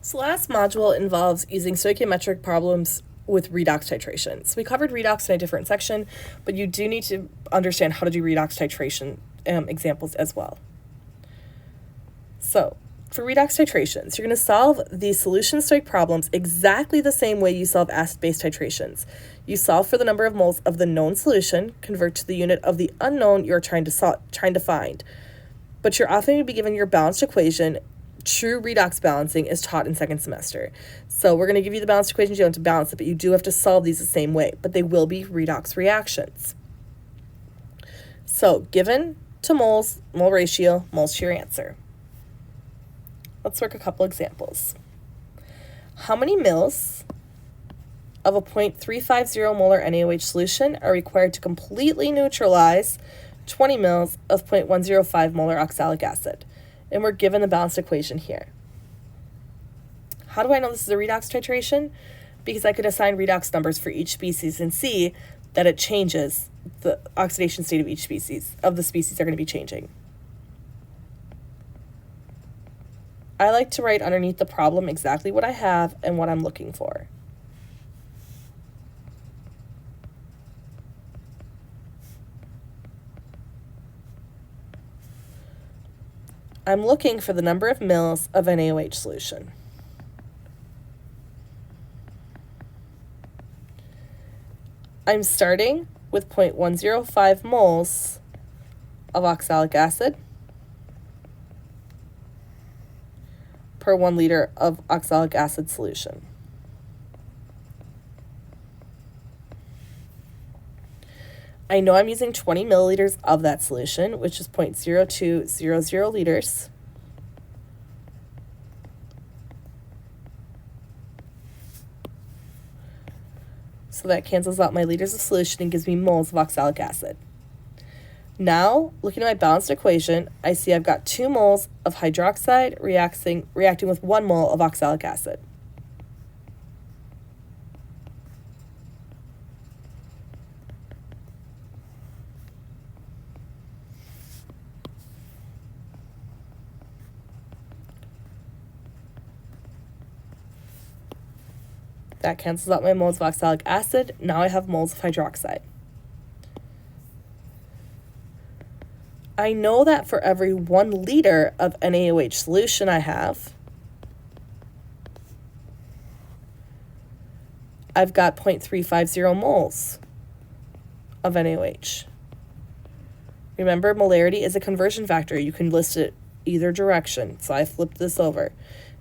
So last module involves using stoichiometric problems with redox titration. So we covered redox in a different section, but you do need to understand how to do redox titration examples as well. So for redox titrations, you're going to solve the solution stoich problems exactly the same way you solve acid-base titrations. You solve for the number of moles of the known solution, convert to the unit of the unknown you're trying to find. But you're often going to be given your balanced equation. True redox balancing is taught in second semester. So we're going to give you the balanced equations. You don't have to balance it, but you do have to solve these the same way. But they will be redox reactions. So given to moles, mole ratio, moles to your answer. Let's work a couple examples. How many mils of a 0.350 molar NaOH solution are required to completely neutralize 20 mils of 0.105 molar oxalic acid? And we're given the balanced equation here. How do I know this is a redox titration? Because I could assign redox numbers for each species and see that it changes the oxidation state of each species, of the species are going to be changing. I like to write underneath the problem exactly what I have and what I'm looking for. I'm looking for the number of mils of NaOH solution. I'm starting with 0.105 moles of oxalic acid per 1 liter of oxalic acid solution. I know I'm using 20 milliliters of that solution, which is 0.0200 liters. So that cancels out my liters of solution and gives me moles of oxalic acid. Now, looking at my balanced equation, I see I've got 2 moles of hydroxide reacting with 1 mole of oxalic acid. That cancels out my moles of oxalic acid. Now I have moles of hydroxide. I know that for every 1 liter of NaOH solution I have, I've got 0.350 moles of NaOH. Remember, molarity is a conversion factor. You can list it either direction. So I flipped this over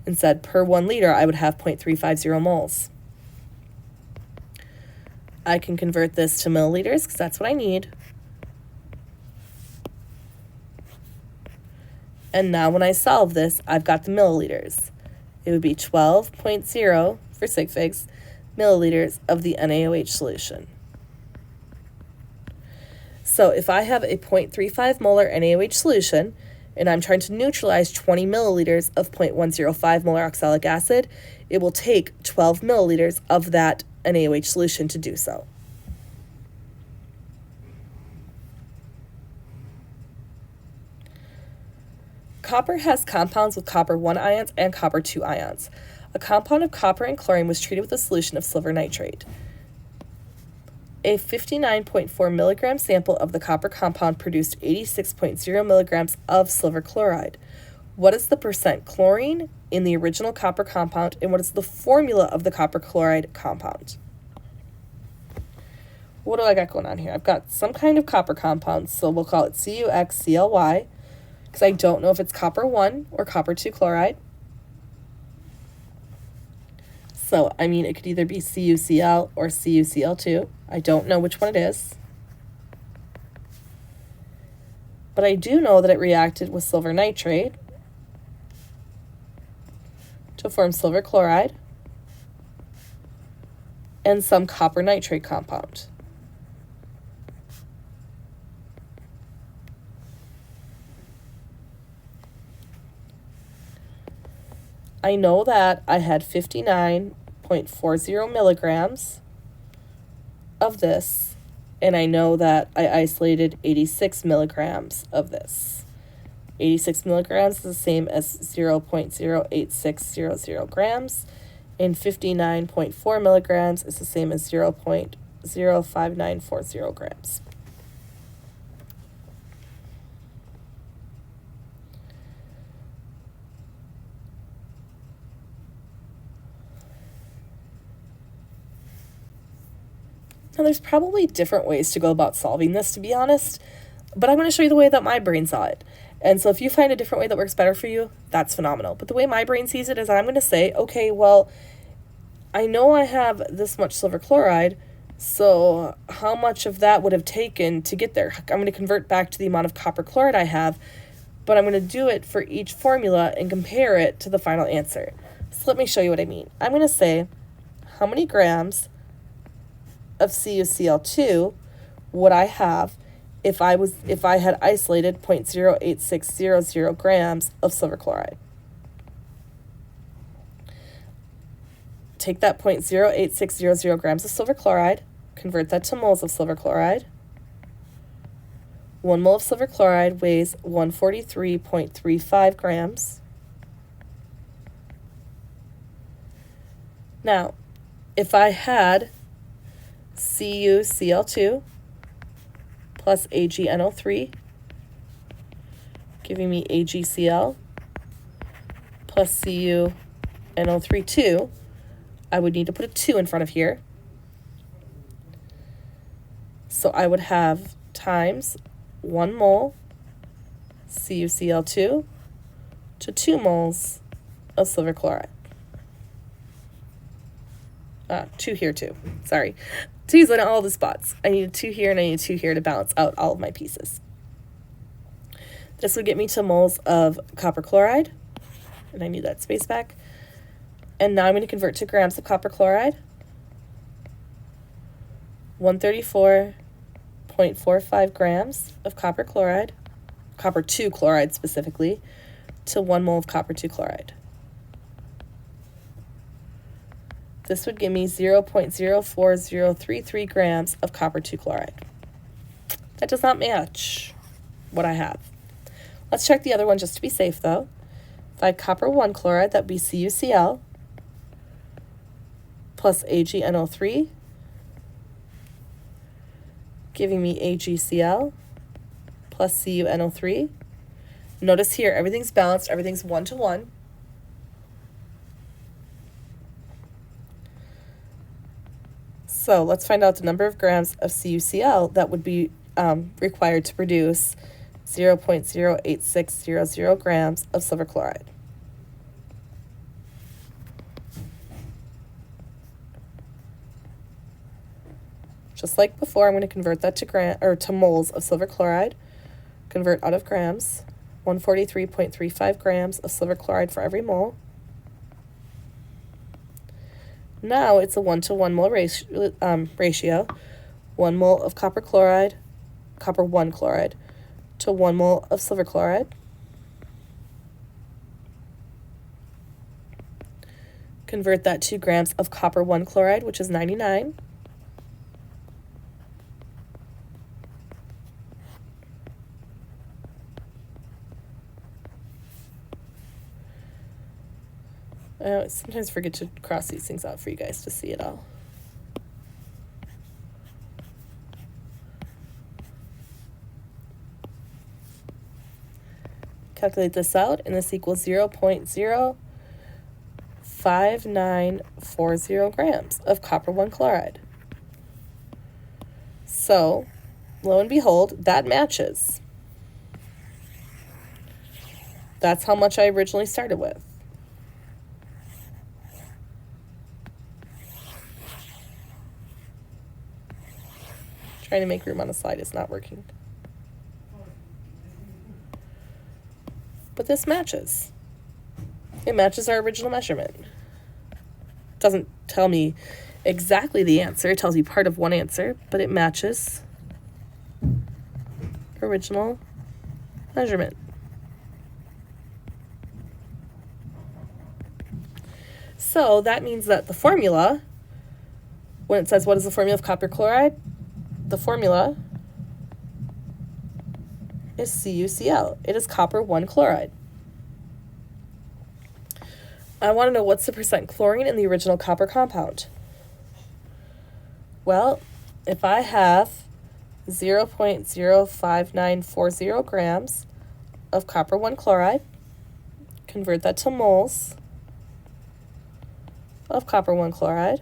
and said per 1 liter, I would have 0.350 moles. I can convert this to milliliters because that's what I need. And now when I solve this, I've got the milliliters. It would be 12.0 for sig figs milliliters of the NaOH solution. So if I have a 0.35 molar NaOH solution and I'm trying to neutralize 20 milliliters of 0.105 molar oxalic acid, it will take 12 milliliters of that NaOH solution to do so. Copper has compounds with copper 1 ions and copper 2 ions. A compound of copper and chlorine was treated with a solution of silver nitrate. A 59.4 milligram sample of the copper compound produced 86.0 milligrams of silver chloride. What is the percent chlorine in the original copper compound, and what is the formula of the copper chloride compound? What do I got going on here? I've got some kind of copper compound, so we'll call it CuXCly, because I don't know if it's copper 1 or copper 2 chloride. So, I mean, it could either be CuCl or CuCl2. I don't know which one it is. But I do know that it reacted with silver nitrate to form silver chloride and some copper nitrate compound. I know that I had 59.40 milligrams of this, and I know that I isolated 86 milligrams of this. 86 milligrams is the same as 0.08600 grams, and 59.4 milligrams is the same as 0.05940 grams. Now, there's probably different ways to go about solving this, to be honest, but I'm going to show you the way that my brain saw it. And so if you find a different way that works better for you, that's phenomenal. But the way my brain sees it is I'm going to say, okay, well, I know I have this much silver chloride, so how much of that would have taken to get there? I'm going to convert back to the amount of copper chloride I have, but I'm going to do it for each formula and compare it to the final answer. So let me show you what I mean. I'm going to say, how many grams of CuCl2 would I have if I had isolated 0.08600 grams of silver chloride? Take that 0.08600 grams of silver chloride, convert that to moles of silver chloride. 1 mole of silver chloride weighs 143.35 grams. Now, if I had CuCl2 plus AgNO3, giving me AgCl plus CuNO3 2, I would need to put a 2 in front of here. So I would have times 1 mole CuCl2 to 2 moles of silver chloride. 2 here too, sorry. 2's in all the spots. I need a 2 here and I need a 2 here to balance out all of my pieces. This would get me to moles of copper chloride, and I need that space back. And now I'm going to convert to grams of copper chloride. 134.45 grams of copper chloride, copper 2 chloride specifically, to 1 mole of copper 2 chloride. This would give me 0.04033 grams of copper 2 chloride. That does not match what I have. Let's check the other one just to be safe, though. If I had copper 1 chloride, that would be CuCl plus AgNO3, giving me AgCl plus CuNO3. Notice here, everything's balanced, everything's 1 to 1. So let's find out the number of grams of CuCl that would be required to produce 0.08600 grams of silver chloride. Just like before, I'm going to convert that to moles of silver chloride. Convert out of grams. 143.35 grams of silver chloride for every mole. Now it's a 1-to-1 mole ratio. 1 mole of copper 1 chloride, to 1 mole of silver chloride. Convert that to grams of copper 1 chloride, which is 99. I sometimes forget to cross these things out for you guys to see it all. Calculate this out, and this equals 0.05940 grams of copper 1 chloride. So, lo and behold, that matches. That's how much I originally started with. Trying to make room on the slide is not working. But this matches. It matches our original measurement. It doesn't tell me exactly the answer. It tells you part of one answer, but it matches original measurement. So that means that the formula, when it says what is the formula of copper chloride, the formula is CuCl. It is copper 1 chloride. I want to know what's the percent chlorine in the original copper compound. Well, if I have 0.05940 grams of copper 1 chloride, convert that to moles of copper 1 chloride.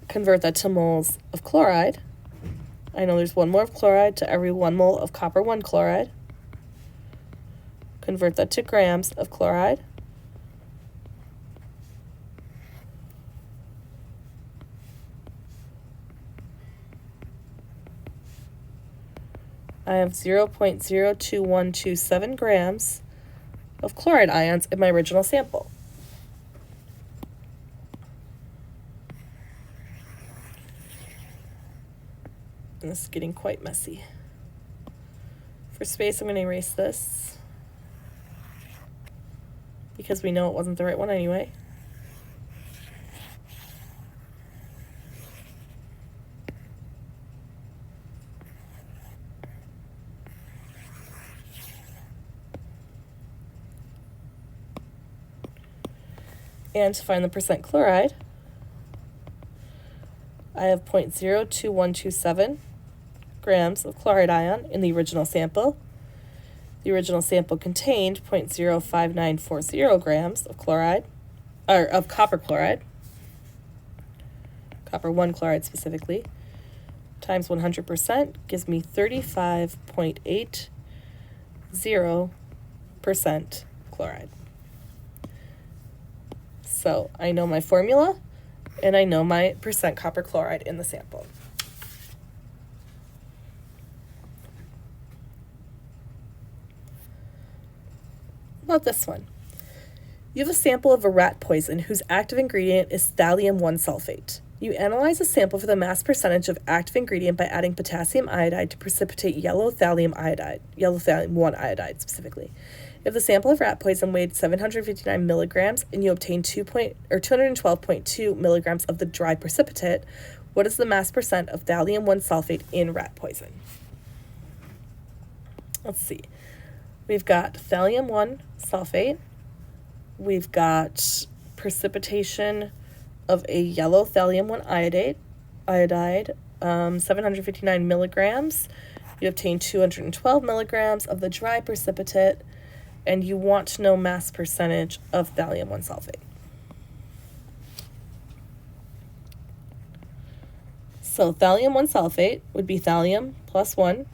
Convert that to moles of chloride. I know there's 1 mole of chloride to every 1 mole of copper 1 chloride. Convert that to grams of chloride. I have 0.02127 grams of chloride ions in my original sample. And this is getting quite messy. For space, I'm going to erase this because we know it wasn't the right one anyway. And to find the percent chloride, I have 0.02127 grams of chloride ion in the original sample. The original sample contained 0.05940 grams of chloride, or of copper chloride, copper 1 chloride specifically, times 100% gives me 35.80% chloride. So I know my formula, and I know my percent copper chloride in the sample. About this one. You have a sample of a rat poison whose active ingredient is thallium 1 sulfate. You analyze the sample for the mass percentage of active ingredient by adding potassium iodide to precipitate yellow thallium 1 iodide specifically. If the sample of rat poison weighed 759 milligrams and you obtained 212.2 milligrams of the dry precipitate, what is the mass percent of thallium 1 sulfate in rat poison? Let's see. We've got thallium 1 sulfate. We've got precipitation of a yellow thallium 1 iodide, 759 milligrams. You obtain 212 milligrams of the dry precipitate, and you want to know mass percentage of thallium 1 sulfate. So thallium 1 sulfate would be thallium plus 1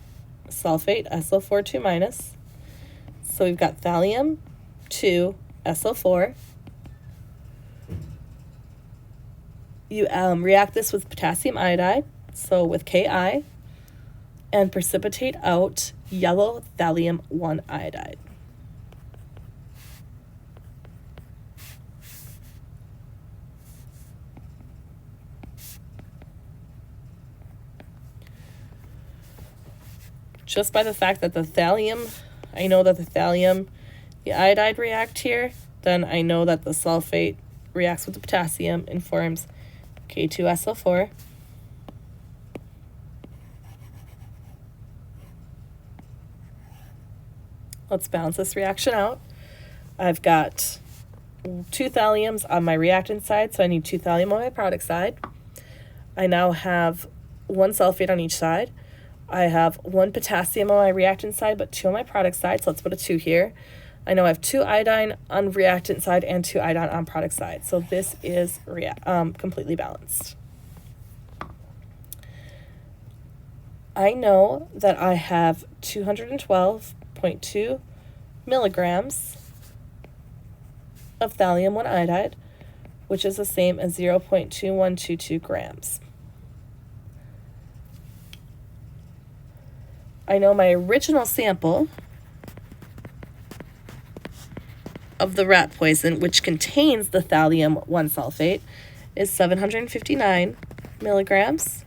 sulfate, SO4 2 minus. So we've got thallium 2 SO4. You react this with potassium iodide, so with Ki, and precipitate out yellow thallium 1 iodide. Just by the fact that the thallium, I know that the thallium, the iodide react here, then I know that the sulfate reacts with the potassium and forms K2SO4. Let's balance this reaction out. I've got 2 thalliums on my reactant side, so I need 2 thallium on my product side. I now have 1 sulfate on each side. I have 1 potassium on my reactant side, but 2 on my product side, so let's put a 2 here. I know I have 2 iodine on reactant side and 2 iodine on product side, so this is completely balanced. I know that I have 212.2 milligrams of thallium 1 iodide, which is the same as 0.2122 grams. I know my original sample of the rat poison, which contains the thallium 1 sulfate, is 759 milligrams,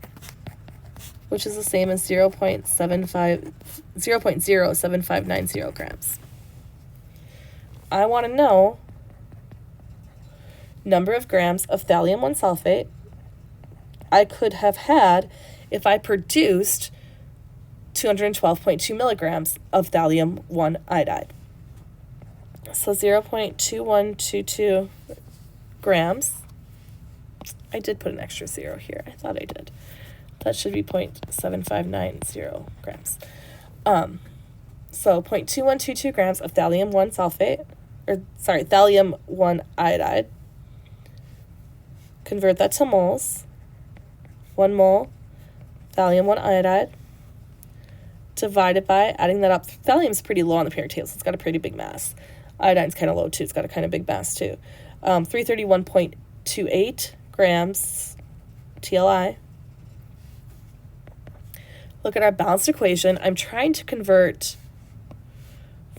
which is the same as 0.07590 grams. I want to know number of grams of thallium 1 sulfate I could have had if I produced 212.2 milligrams of thallium-1 iodide. So 0.2122 grams. I did put an extra 0 here. I thought I did. That should be 0.7590 grams. So 0.2122 grams of thallium-1 sulfate, thallium-1 iodide. Convert that to moles. 1 mole thallium-1 iodide divided by, adding that up, thallium's pretty low on the periodic table, so it's got a pretty big mass. Iodine's kind of low too, it's got a kind of big mass too. 331.28 grams TLI. Look at our balanced equation. I'm trying to convert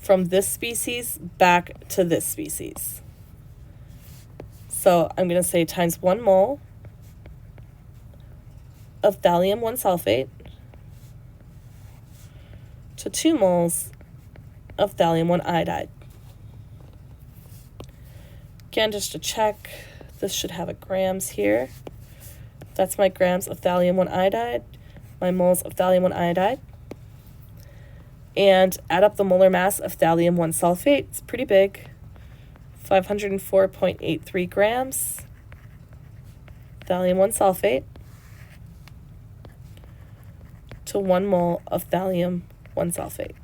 from this species back to this species. So I'm going to say times 1 mole of thallium-1 sulfate to 2 moles of thallium-1 iodide. Again, just to check, this should have a grams here. That's my grams of thallium-1 iodide, my moles of thallium-1 iodide. And add up the molar mass of thallium-1 sulfate. It's pretty big. 504.83 grams thallium-1 sulfate to 1 mole of thallium-1 sulfate.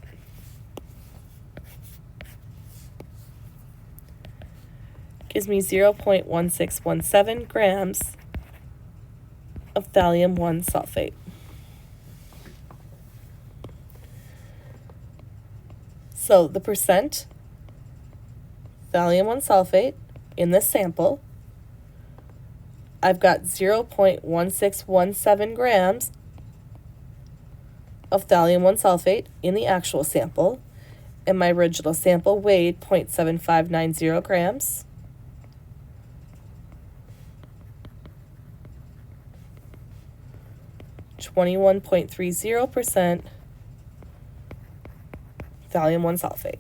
Gives me 0.1617 grams of thallium-1 sulfate. So the percent thallium-1 sulfate in this sample, I've got 0.1617 grams of thallium-1 sulfate in the actual sample, and my original sample weighed 0.7590 grams. (21.30% thallium-1 sulfate.